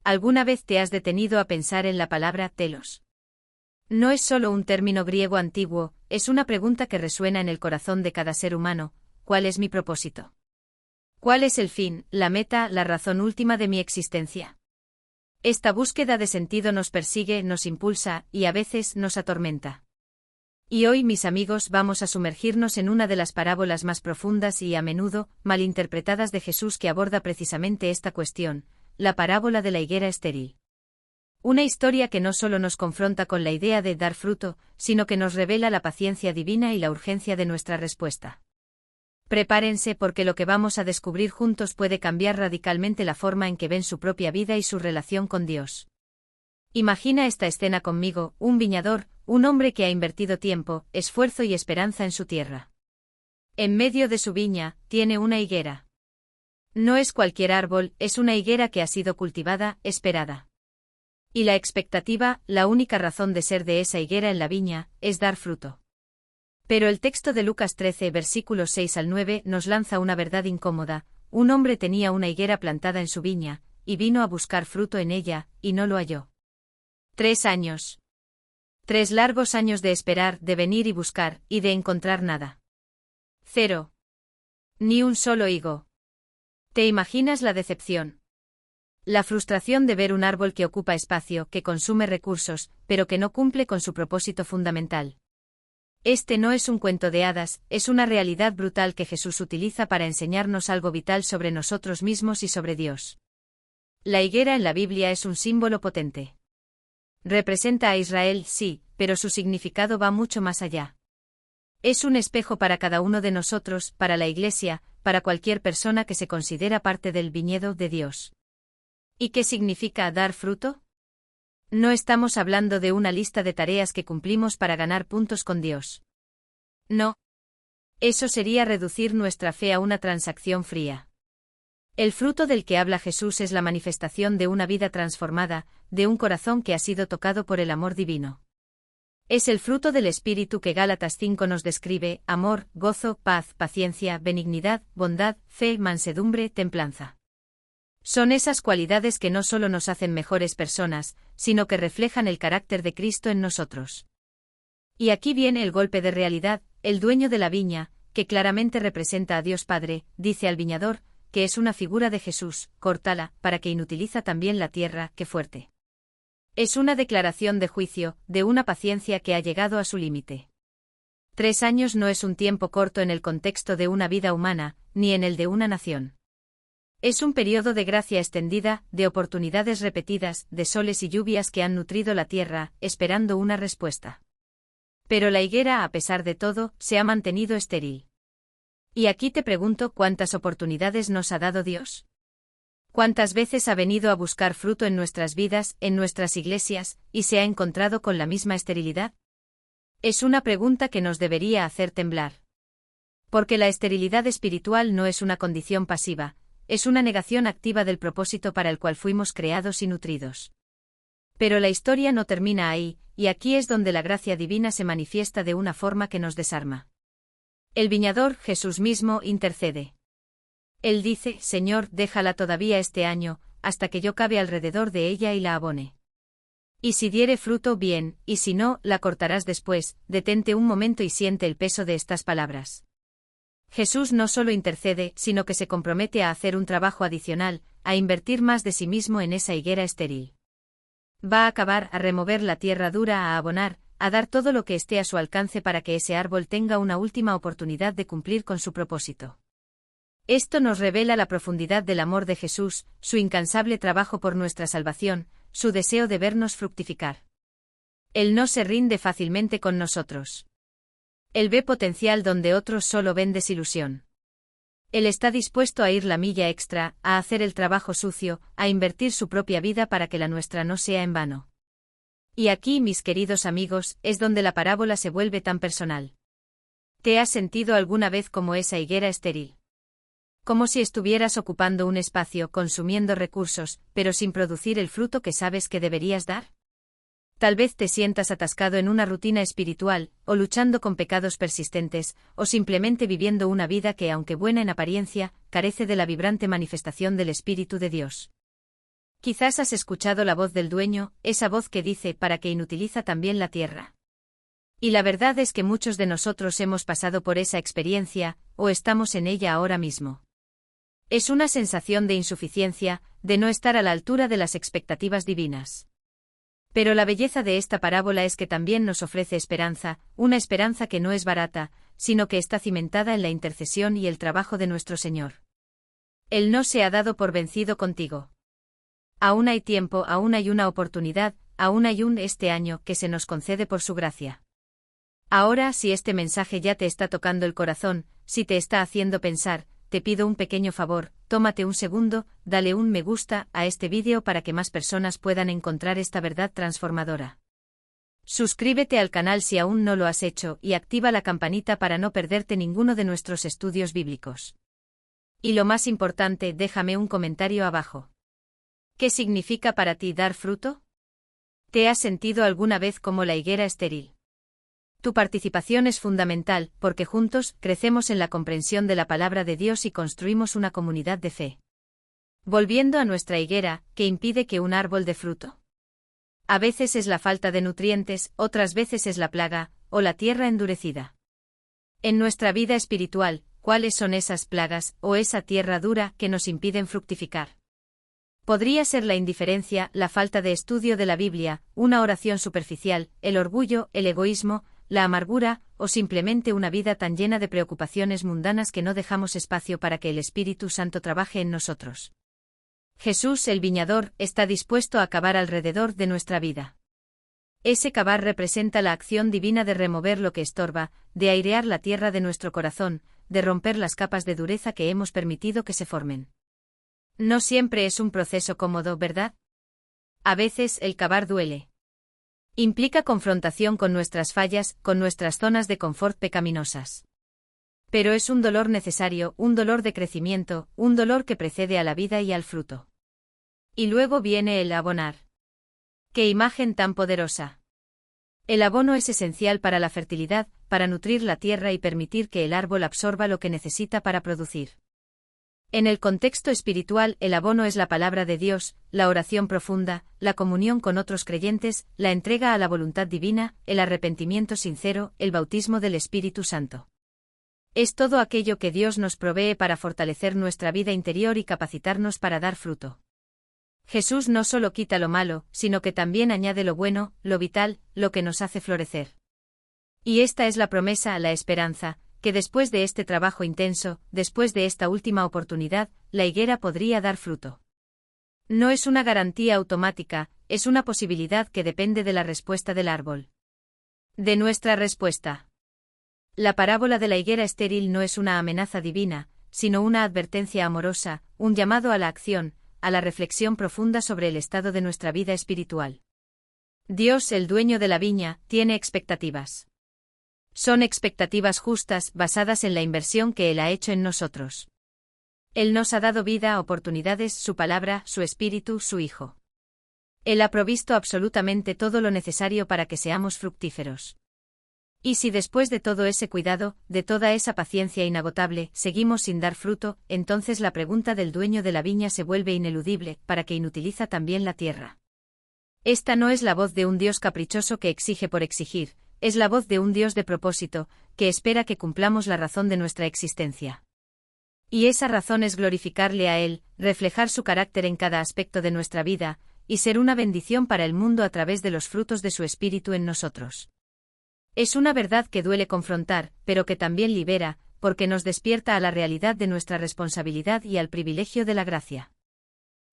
¿Alguna vez te has detenido a pensar en la palabra telos? No es solo un término griego antiguo, es una pregunta que resuena en el corazón de cada ser humano: ¿cuál es mi propósito? ¿Cuál es el fin, la meta, la razón última de mi existencia? Esta búsqueda de sentido nos persigue, nos impulsa, y a veces nos atormenta. Y hoy, mis amigos, vamos a sumergirnos en una de las parábolas más profundas y, a menudo, malinterpretadas de Jesús, que aborda precisamente esta cuestión: la parábola de la higuera estéril. Una historia que no solo nos confronta con la idea de dar fruto, sino que nos revela la paciencia divina y la urgencia de nuestra respuesta. Prepárense, porque lo que vamos a descubrir juntos puede cambiar radicalmente la forma en que ven su propia vida y su relación con Dios. Imagina esta escena conmigo: un viñador, un hombre que ha invertido tiempo, esfuerzo y esperanza en su tierra. En medio de su viña, tiene una higuera. No es cualquier árbol, es una higuera que ha sido cultivada, esperada. Y la expectativa, la única razón de ser de esa higuera en la viña, es dar fruto. Pero el texto de Lucas 13, versículos 6 al 9, nos lanza una verdad incómoda: un hombre tenía una higuera plantada en su viña, y vino a buscar fruto en ella, y no lo halló. 3 años. 3 largos años de esperar, de venir y buscar, y de encontrar nada. 0. Ni un solo higo. ¿Te imaginas la decepción? La frustración de ver un árbol que ocupa espacio, que consume recursos, pero que no cumple con su propósito fundamental. Este no es un cuento de hadas, es una realidad brutal que Jesús utiliza para enseñarnos algo vital sobre nosotros mismos y sobre Dios. La higuera en la Biblia es un símbolo potente. Representa a Israel, sí, pero su significado va mucho más allá. Es un espejo para cada uno de nosotros, para la Iglesia, para cualquier persona que se considera parte del viñedo de Dios. ¿Y qué significa dar fruto? No estamos hablando de una lista de tareas que cumplimos para ganar puntos con Dios. No. Eso sería reducir nuestra fe a una transacción fría. El fruto del que habla Jesús es la manifestación de una vida transformada, de un corazón que ha sido tocado por el amor divino. Es el fruto del Espíritu que Gálatas 5 nos describe: amor, gozo, paz, paciencia, benignidad, bondad, fe, mansedumbre, templanza. Son esas cualidades que no solo nos hacen mejores personas, sino que reflejan el carácter de Cristo en nosotros. Y aquí viene el golpe de realidad: el dueño de la viña, que claramente representa a Dios Padre, dice al viñador, que es una figura de Jesús: córtala, para que inutiliza también la tierra. ¡Qué fuerte! Es una declaración de juicio, de una paciencia que ha llegado a su límite. 3 años no es un tiempo corto en el contexto de una vida humana, ni en el de una nación. Es un periodo de gracia extendida, de oportunidades repetidas, de soles y lluvias que han nutrido la tierra, esperando una respuesta. Pero la higuera, a pesar de todo, se ha mantenido estéril. Y aquí te pregunto: ¿cuántas oportunidades nos ha dado Dios? ¿Cuántas veces ha venido a buscar fruto en nuestras vidas, en nuestras iglesias, y se ha encontrado con la misma esterilidad? Es una pregunta que nos debería hacer temblar. Porque la esterilidad espiritual no es una condición pasiva, es una negación activa del propósito para el cual fuimos creados y nutridos. Pero la historia no termina ahí, y aquí es donde la gracia divina se manifiesta de una forma que nos desarma. El viñador, Jesús mismo, intercede. Él dice: Señor, déjala todavía este año, hasta que yo cabe alrededor de ella y la abone. Y si diere fruto, bien, y si no, la cortarás después. Detente un momento y siente el peso de estas palabras. Jesús no solo intercede, sino que se compromete a hacer un trabajo adicional, a invertir más de sí mismo en esa higuera estéril. Va a cavar, a remover la tierra dura, a abonar, a dar todo lo que esté a su alcance para que ese árbol tenga una última oportunidad de cumplir con su propósito. Esto nos revela la profundidad del amor de Jesús, su incansable trabajo por nuestra salvación, su deseo de vernos fructificar. Él no se rinde fácilmente con nosotros. Él ve potencial donde otros solo ven desilusión. Él está dispuesto a ir la milla extra, a hacer el trabajo sucio, a invertir su propia vida para que la nuestra no sea en vano. Y aquí, mis queridos amigos, es donde la parábola se vuelve tan personal. ¿Te has sentido alguna vez como esa higuera estéril? Como si estuvieras ocupando un espacio, consumiendo recursos, pero sin producir el fruto que sabes que deberías dar. Tal vez te sientas atascado en una rutina espiritual, o luchando con pecados persistentes, o simplemente viviendo una vida que, aunque buena en apariencia, carece de la vibrante manifestación del Espíritu de Dios. Quizás has escuchado la voz del dueño, esa voz que dice para que inutiliza también la tierra. Y la verdad es que muchos de nosotros hemos pasado por esa experiencia, o estamos en ella ahora mismo. Es una sensación de insuficiencia, de no estar a la altura de las expectativas divinas. Pero la belleza de esta parábola es que también nos ofrece esperanza, una esperanza que no es barata, sino que está cimentada en la intercesión y el trabajo de nuestro Señor. Él no se ha dado por vencido contigo. Aún hay tiempo, aún hay una oportunidad, aún hay este año que se nos concede por su gracia. Ahora, si este mensaje ya te está tocando el corazón, si te está haciendo pensar, te pido un pequeño favor, tómate un segundo, dale un me gusta a este vídeo para que más personas puedan encontrar esta verdad transformadora. Suscríbete al canal si aún no lo has hecho y activa la campanita para no perderte ninguno de nuestros estudios bíblicos. Y lo más importante, déjame un comentario abajo. ¿Qué significa para ti dar fruto? ¿Te has sentido alguna vez como la higuera estéril? Tu participación es fundamental, porque juntos crecemos en la comprensión de la palabra de Dios y construimos una comunidad de fe. Volviendo a nuestra higuera, ¿qué impide que un árbol dé fruto? A veces es la falta de nutrientes, otras veces es la plaga, o la tierra endurecida. En nuestra vida espiritual, ¿cuáles son esas plagas, o esa tierra dura, que nos impiden fructificar? Podría ser la indiferencia, la falta de estudio de la Biblia, una oración superficial, el orgullo, el egoísmo, la amargura, o simplemente una vida tan llena de preocupaciones mundanas que no dejamos espacio para que el Espíritu Santo trabaje en nosotros. Jesús, el viñador, está dispuesto a cavar alrededor de nuestra vida. Ese cavar representa la acción divina de remover lo que estorba, de airear la tierra de nuestro corazón, de romper las capas de dureza que hemos permitido que se formen. No siempre es un proceso cómodo, ¿verdad? A veces el cavar duele. Implica confrontación con nuestras fallas, con nuestras zonas de confort pecaminosas. Pero es un dolor necesario, un dolor de crecimiento, un dolor que precede a la vida y al fruto. Y luego viene el abonar. ¡Qué imagen tan poderosa! El abono es esencial para la fertilidad, para nutrir la tierra y permitir que el árbol absorba lo que necesita para producir. En el contexto espiritual, el abono es la palabra de Dios, la oración profunda, la comunión con otros creyentes, la entrega a la voluntad divina, el arrepentimiento sincero, el bautismo del Espíritu Santo. Es todo aquello que Dios nos provee para fortalecer nuestra vida interior y capacitarnos para dar fruto. Jesús no solo quita lo malo, sino que también añade lo bueno, lo vital, lo que nos hace florecer. Y esta es la promesa, la esperanza, que después de este trabajo intenso, después de esta última oportunidad, la higuera podría dar fruto. No es una garantía automática, es una posibilidad que depende de la respuesta del árbol. De nuestra respuesta. La parábola de la higuera estéril no es una amenaza divina, sino una advertencia amorosa, un llamado a la acción, a la reflexión profunda sobre el estado de nuestra vida espiritual. Dios, el dueño de la viña, tiene expectativas. Son expectativas justas, basadas en la inversión que Él ha hecho en nosotros. Él nos ha dado vida, oportunidades, su palabra, su espíritu, su Hijo. Él ha provisto absolutamente todo lo necesario para que seamos fructíferos. Y si después de todo ese cuidado, de toda esa paciencia inagotable, seguimos sin dar fruto, entonces la pregunta del dueño de la viña se vuelve ineludible, ¿para qué inutiliza también la tierra? Esta no es la voz de un Dios caprichoso que exige por exigir, es la voz de un Dios de propósito, que espera que cumplamos la razón de nuestra existencia. Y esa razón es glorificarle a Él, reflejar su carácter en cada aspecto de nuestra vida, y ser una bendición para el mundo a través de los frutos de su Espíritu en nosotros. Es una verdad que duele confrontar, pero que también libera, porque nos despierta a la realidad de nuestra responsabilidad y al privilegio de la gracia.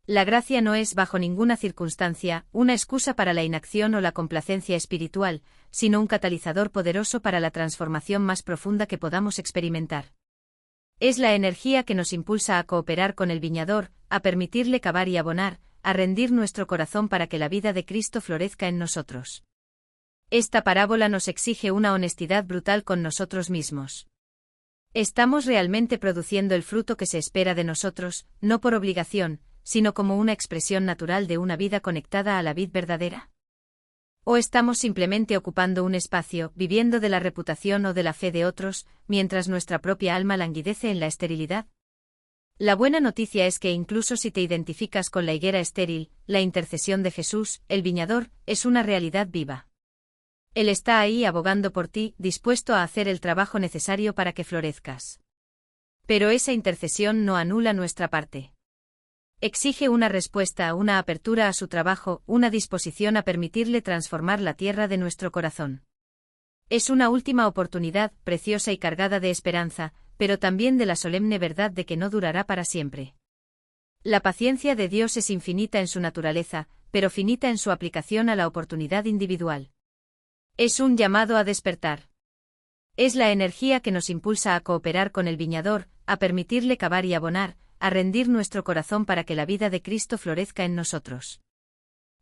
La gracia no es, bajo ninguna circunstancia, una excusa para la inacción o la complacencia espiritual, sino un catalizador poderoso para la transformación más profunda que podamos experimentar. Es la energía que nos impulsa a cooperar con el viñador, a permitirle cavar y abonar, a rendir nuestro corazón para que la vida de Cristo florezca en nosotros. Esta parábola nos exige una honestidad brutal con nosotros mismos. ¿Estamos realmente produciendo el fruto que se espera de nosotros, no por obligación, sino como una expresión natural de una vida conectada a la vid verdadera? ¿O estamos simplemente ocupando un espacio, viviendo de la reputación o de la fe de otros, mientras nuestra propia alma languidece en la esterilidad? La buena noticia es que incluso si te identificas con la higuera estéril, la intercesión de Jesús, el viñador, es una realidad viva. Él está ahí abogando por ti, dispuesto a hacer el trabajo necesario para que florezcas. Pero esa intercesión no anula nuestra parte. Exige una respuesta, una apertura a su trabajo, una disposición a permitirle transformar la tierra de nuestro corazón. Es una última oportunidad, preciosa y cargada de esperanza, pero también de la solemne verdad de que no durará para siempre. La paciencia de Dios es infinita en su naturaleza, pero finita en su aplicación a la oportunidad individual. Es un llamado a despertar. Es la energía que nos impulsa a cooperar con el viñador, a permitirle cavar y abonar, a rendir nuestro corazón para que la vida de Cristo florezca en nosotros.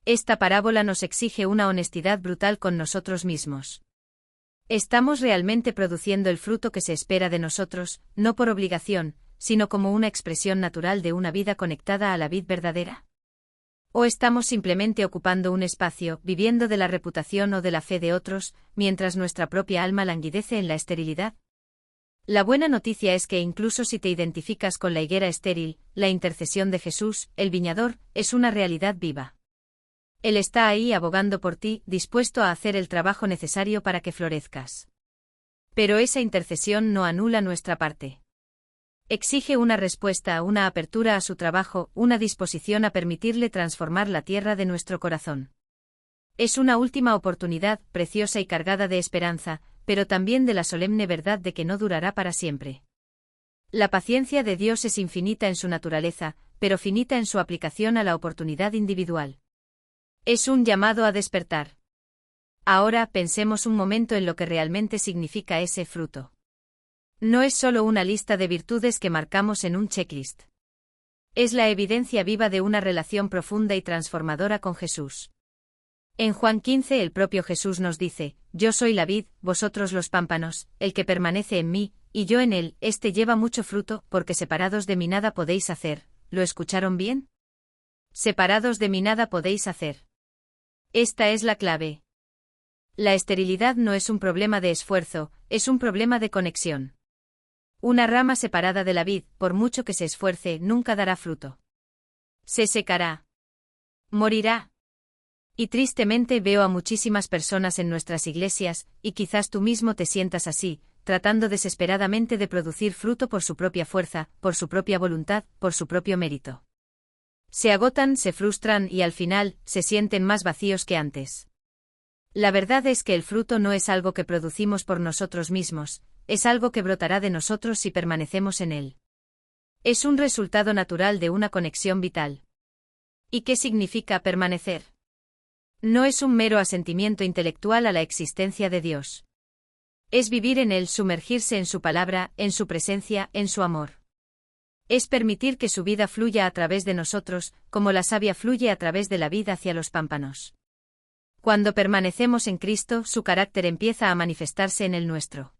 Esta parábola nos exige una honestidad brutal con nosotros mismos. ¿Estamos realmente produciendo el fruto que se espera de nosotros, no por obligación, sino como una expresión natural de una vida conectada a la vid verdadera? ¿O estamos simplemente ocupando un espacio, viviendo de la reputación o de la fe de otros, mientras nuestra propia alma languidece en la esterilidad? La buena noticia es que incluso si te identificas con la higuera estéril, la intercesión de Jesús, el viñador, es una realidad viva. Él está ahí abogando por ti, dispuesto a hacer el trabajo necesario para que florezcas. Pero esa intercesión no anula nuestra parte. Exige una respuesta, una apertura a su trabajo, una disposición a permitirle transformar la tierra de nuestro corazón. Es una última oportunidad, preciosa y cargada de esperanza, pero también de la solemne verdad de que no durará para siempre. La paciencia de Dios es infinita en su naturaleza, pero finita en su aplicación a la oportunidad individual. Es un llamado a despertar. Ahora pensemos un momento en lo que realmente significa ese fruto. No es solo una lista de virtudes que marcamos en un checklist. Es la evidencia viva de una relación profunda y transformadora con Jesús. En Juan 15 el propio Jesús nos dice: Yo soy la vid, vosotros los pámpanos, el que permanece en mí, y yo en él, éste lleva mucho fruto, porque separados de mí nada podéis hacer. ¿Lo escucharon bien? Separados de mí nada podéis hacer. Esta es la clave. La esterilidad no es un problema de esfuerzo, es un problema de conexión. Una rama separada de la vid, por mucho que se esfuerce, nunca dará fruto. Se secará. Morirá. Y tristemente veo a muchísimas personas en nuestras iglesias, y quizás tú mismo te sientas así, tratando desesperadamente de producir fruto por su propia fuerza, por su propia voluntad, por su propio mérito. Se agotan, se frustran y al final, se sienten más vacíos que antes. La verdad es que el fruto no es algo que producimos por nosotros mismos, es algo que brotará de nosotros si permanecemos en él. Es un resultado natural de una conexión vital. ¿Y qué significa permanecer? No es un mero asentimiento intelectual a la existencia de Dios. Es vivir en él, sumergirse en su palabra, en su presencia, en su amor. Es permitir que su vida fluya a través de nosotros, como la savia fluye a través de la vid hacia los pámpanos. Cuando permanecemos en Cristo, su carácter empieza a manifestarse en el nuestro.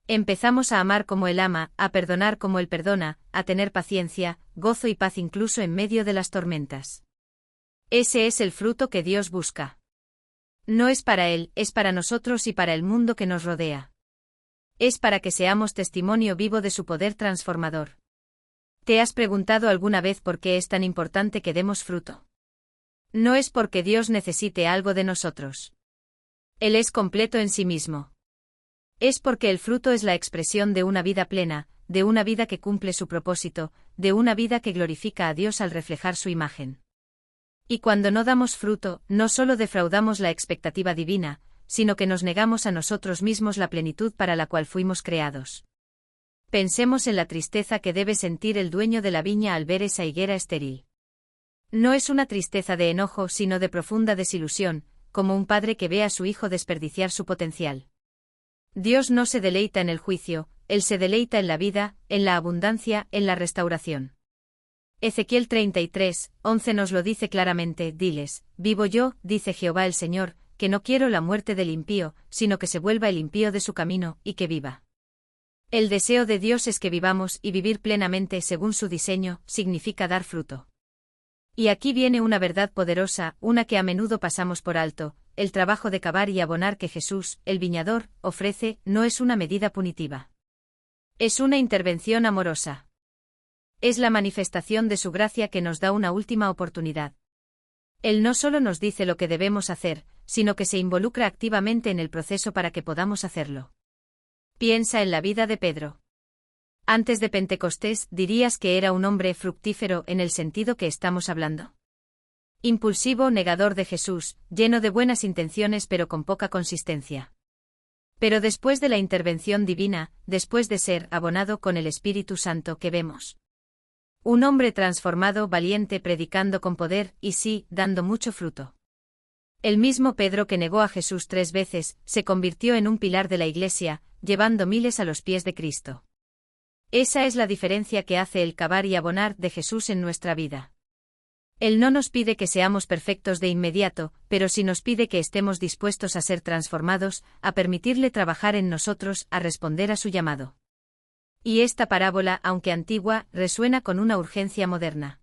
Empezamos a amar como Él ama, a perdonar como Él perdona, a tener paciencia, gozo y paz incluso en medio de las tormentas. Ese es el fruto que Dios busca. No es para Él, es para nosotros y para el mundo que nos rodea. Es para que seamos testimonio vivo de su poder transformador. ¿Te has preguntado alguna vez por qué es tan importante que demos fruto? No es porque Dios necesite algo de nosotros. Él es completo en sí mismo. Es porque el fruto es la expresión de una vida plena, de una vida que cumple su propósito, de una vida que glorifica a Dios al reflejar su imagen. Y cuando no damos fruto, no solo defraudamos la expectativa divina, sino que nos negamos a nosotros mismos la plenitud para la cual fuimos creados. Pensemos en la tristeza que debe sentir el dueño de la viña al ver esa higuera estéril. No es una tristeza de enojo, sino de profunda desilusión, como un padre que ve a su hijo desperdiciar su potencial. Dios no se deleita en el juicio, Él se deleita en la vida, en la abundancia, en la restauración. Ezequiel 33:11 nos lo dice claramente: diles, vivo yo, dice Jehová el Señor, que no quiero la muerte del impío, sino que se vuelva el impío de su camino, y que viva. El deseo de Dios es que vivamos, y vivir plenamente según su diseño, significa dar fruto. Y aquí viene una verdad poderosa, una que a menudo pasamos por alto: el trabajo de cavar y abonar que Jesús, el viñador, ofrece, no es una medida punitiva. Es una intervención amorosa. Es la manifestación de su gracia que nos da una última oportunidad. Él no solo nos dice lo que debemos hacer, sino que se involucra activamente en el proceso para que podamos hacerlo. Piensa en la vida de Pedro. Antes de Pentecostés, dirías que era un hombre fructífero en el sentido que estamos hablando. Impulsivo, negador de Jesús, lleno de buenas intenciones pero con poca consistencia. Pero después de la intervención divina, después de ser abonado con el Espíritu Santo, ¿qué vemos? Un hombre transformado, valiente, predicando con poder, y sí, dando mucho fruto. El mismo Pedro que negó a Jesús 3 veces, se convirtió en un pilar de la Iglesia, llevando miles a los pies de Cristo. Esa es la diferencia que hace el cavar y abonar de Jesús en nuestra vida. Él no nos pide que seamos perfectos de inmediato, pero sí nos pide que estemos dispuestos a ser transformados, a permitirle trabajar en nosotros, a responder a su llamado. Y esta parábola, aunque antigua, resuena con una urgencia moderna.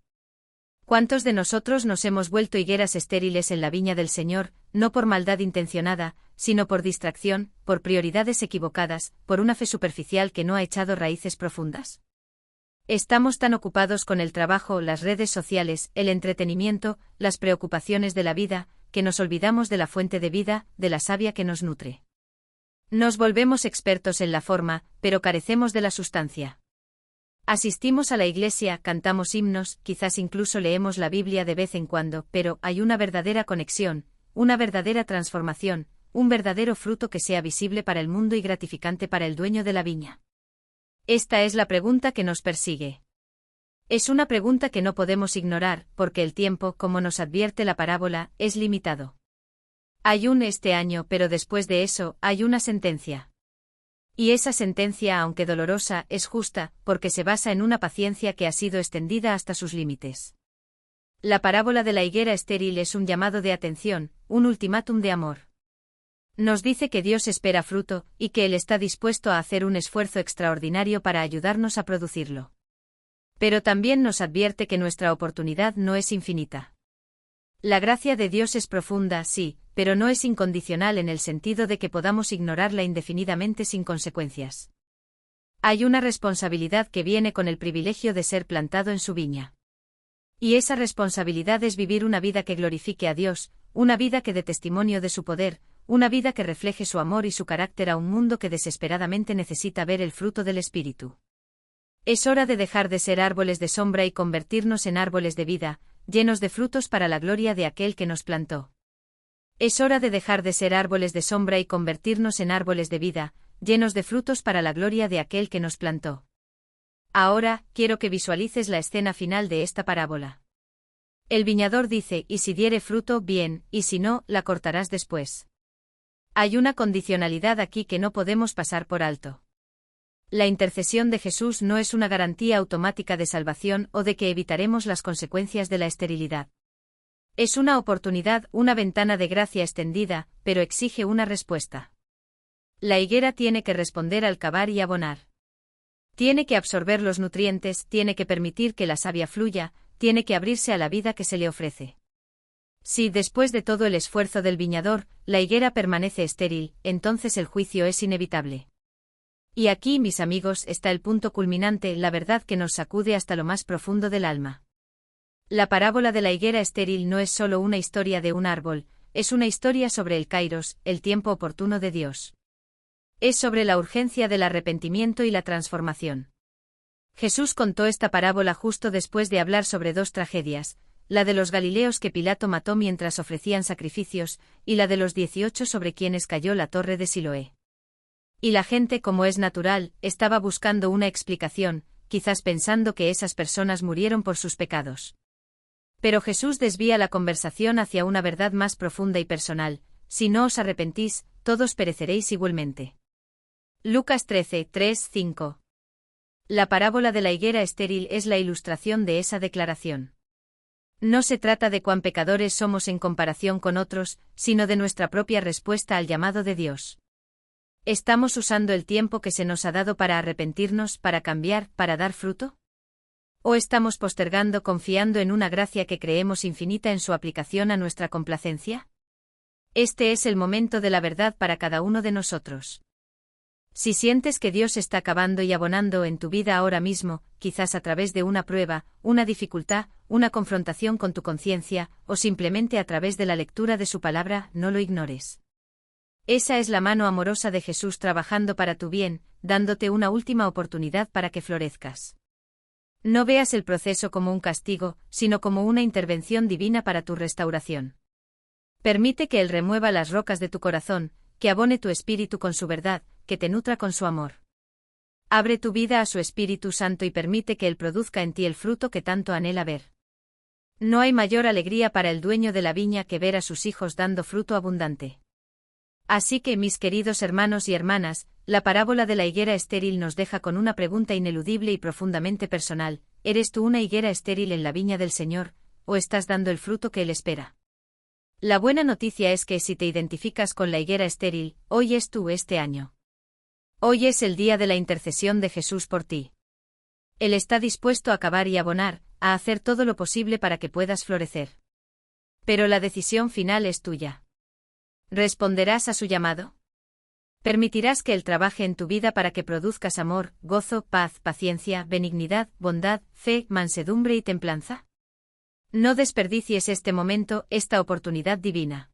¿Cuántos de nosotros nos hemos vuelto higueras estériles en la viña del Señor, no por maldad intencionada, sino por distracción, por prioridades equivocadas, por una fe superficial que no ha echado raíces profundas? Estamos tan ocupados con el trabajo, las redes sociales, el entretenimiento, las preocupaciones de la vida, que nos olvidamos de la fuente de vida, de la savia que nos nutre. Nos volvemos expertos en la forma, pero carecemos de la sustancia. Asistimos a la iglesia, cantamos himnos, quizás incluso leemos la Biblia de vez en cuando, pero hay una verdadera conexión, una verdadera transformación, un verdadero fruto que sea visible para el mundo y gratificante para el dueño de la viña. Esta es la pregunta que nos persigue. Es una pregunta que no podemos ignorar, porque el tiempo, como nos advierte la parábola, es limitado. Hay este año, pero después de eso, hay una sentencia. Y esa sentencia, aunque dolorosa, es justa, porque se basa en una paciencia que ha sido extendida hasta sus límites. La parábola de la higuera estéril es un llamado de atención, un ultimátum de amor. Nos dice que Dios espera fruto, y que Él está dispuesto a hacer un esfuerzo extraordinario para ayudarnos a producirlo. Pero también nos advierte que nuestra oportunidad no es infinita. La gracia de Dios es profunda, sí, pero no es incondicional en el sentido de que podamos ignorarla indefinidamente sin consecuencias. Hay una responsabilidad que viene con el privilegio de ser plantado en su viña. Y esa responsabilidad es vivir una vida que glorifique a Dios, una vida que dé testimonio de su poder, una vida que refleje su amor y su carácter a un mundo que desesperadamente necesita ver el fruto del Espíritu. Es hora de dejar de ser árboles de sombra y convertirnos en árboles de vida, llenos de frutos para la gloria de aquel que nos plantó. Es hora de dejar de ser árboles de sombra y convertirnos en árboles de vida, llenos de frutos para la gloria de aquel que nos plantó. Ahora, quiero que visualices la escena final de esta parábola. El viñador dice, y si diere fruto, bien, y si no, la cortarás después. Hay una condicionalidad aquí que no podemos pasar por alto. La intercesión de Jesús no es una garantía automática de salvación o de que evitaremos las consecuencias de la esterilidad. Es una oportunidad, una ventana de gracia extendida, pero exige una respuesta. La higuera tiene que responder al cavar y abonar. Tiene que absorber los nutrientes, tiene que permitir que la savia fluya, tiene que abrirse a la vida que se le ofrece. Si, después de todo el esfuerzo del viñador, la higuera permanece estéril, entonces el juicio es inevitable. Y aquí, mis amigos, está el punto culminante, la verdad que nos sacude hasta lo más profundo del alma. La parábola de la higuera estéril no es solo una historia de un árbol, es una historia sobre el kairos, el tiempo oportuno de Dios. Es sobre la urgencia del arrepentimiento y la transformación. Jesús contó esta parábola justo después de hablar sobre 2 tragedias, la de los galileos que Pilato mató mientras ofrecían sacrificios, y la de los 18 sobre quienes cayó la torre de Siloé. Y la gente, como es natural, estaba buscando una explicación, quizás pensando que esas personas murieron por sus pecados. Pero Jesús desvía la conversación hacia una verdad más profunda y personal: si no os arrepentís, todos pereceréis igualmente. Lucas 13, 3, 5. La parábola de la higuera estéril es la ilustración de esa declaración. No se trata de cuán pecadores somos en comparación con otros, sino de nuestra propia respuesta al llamado de Dios. ¿Estamos usando el tiempo que se nos ha dado para arrepentirnos, para cambiar, para dar fruto? ¿O estamos postergando confiando en una gracia que creemos infinita en su aplicación a nuestra complacencia? Este es el momento de la verdad para cada uno de nosotros. Si sientes que Dios está cavando y abonando en tu vida ahora mismo, quizás a través de una prueba, una dificultad, una confrontación con tu conciencia, o simplemente a través de la lectura de su palabra, no lo ignores. Esa es la mano amorosa de Jesús trabajando para tu bien, dándote una última oportunidad para que florezcas. No veas el proceso como un castigo, sino como una intervención divina para tu restauración. Permite que Él remueva las rocas de tu corazón, que abone tu espíritu con su verdad, que te nutra con su amor. Abre tu vida a su Espíritu Santo y permite que Él produzca en ti el fruto que tanto anhela ver. No hay mayor alegría para el dueño de la viña que ver a sus hijos dando fruto abundante. Así que, mis queridos hermanos y hermanas, la parábola de la higuera estéril nos deja con una pregunta ineludible y profundamente personal: ¿eres tú una higuera estéril en la viña del Señor, o estás dando el fruto que Él espera? La buena noticia es que si te identificas con la higuera estéril, hoy es tú este año. Hoy es el día de la intercesión de Jesús por ti. Él está dispuesto a cavar y abonar, a hacer todo lo posible para que puedas florecer. Pero la decisión final es tuya. ¿Responderás a su llamado? ¿Permitirás que Él trabaje en tu vida para que produzcas amor, gozo, paz, paciencia, benignidad, bondad, fe, mansedumbre y templanza? No desperdicies este momento, esta oportunidad divina.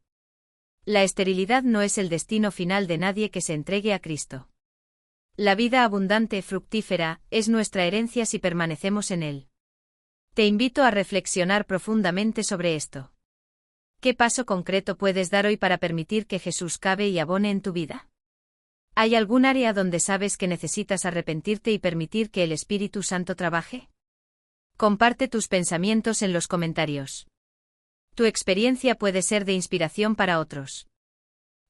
La esterilidad no es el destino final de nadie que se entregue a Cristo. La vida abundante, fructífera, es nuestra herencia si permanecemos en Él. Te invito a reflexionar profundamente sobre esto. ¿Qué paso concreto puedes dar hoy para permitir que Jesús cave y abone en tu vida? ¿Hay algún área donde sabes que necesitas arrepentirte y permitir que el Espíritu Santo trabaje? Comparte tus pensamientos en los comentarios. Tu experiencia puede ser de inspiración para otros.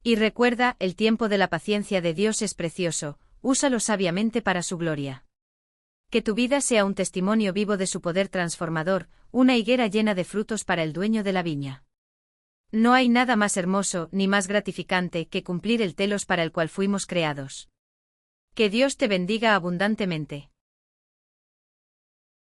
Y recuerda, el tiempo de la paciencia de Dios es precioso, úsalo sabiamente para su gloria. Que tu vida sea un testimonio vivo de su poder transformador, una higuera llena de frutos para el dueño de la viña. No hay nada más hermoso ni más gratificante que cumplir el telos para el cual fuimos creados. Que Dios te bendiga abundantemente.